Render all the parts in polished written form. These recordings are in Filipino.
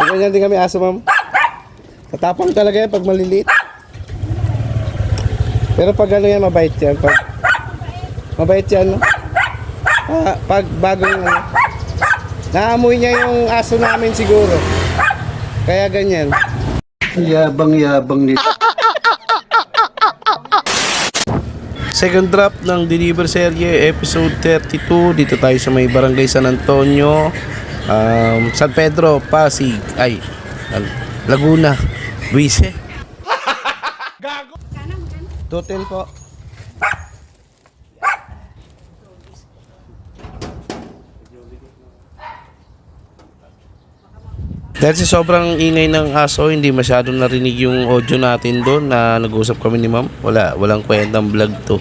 Ganyan din kami aso, ma'am. Tatapang talaga yan pag maliliit. Pero pag ano yan, mabait yan. Mabait yan, no? Pag bagong ano, naamoy niya yung aso namin siguro. Kaya ganyan. Yabang-yabang nito. Second drop ng Deliver Serye episode 32. Dito tayo sa may Barangay San Antonio, San Pedro, Pasig, Laguna, Buise. Gago. 210 po. Dahil sa sobrang ingay ng aso, hindi masyadong narinig yung audio natin doon na nag-usap kami ni ma'am. Walang kwentang vlog to.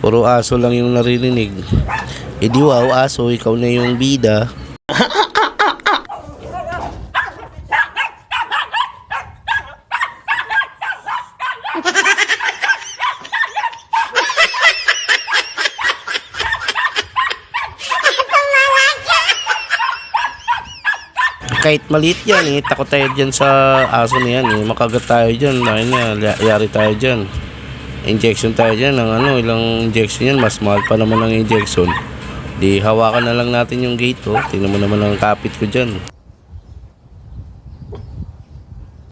Puro aso lang yung naririnig. E di wow, aso, ikaw na yung bida. Kahit maliit yan takot tayo dyan sa aso na yan makagat tayo dyan, yari tayo dyan, injection tayo dyan ng ilang injection yan, mas mahal pa naman ang injection. Di hawakan na lang natin yung gate, tingnan mo naman ang kapit ko dyan.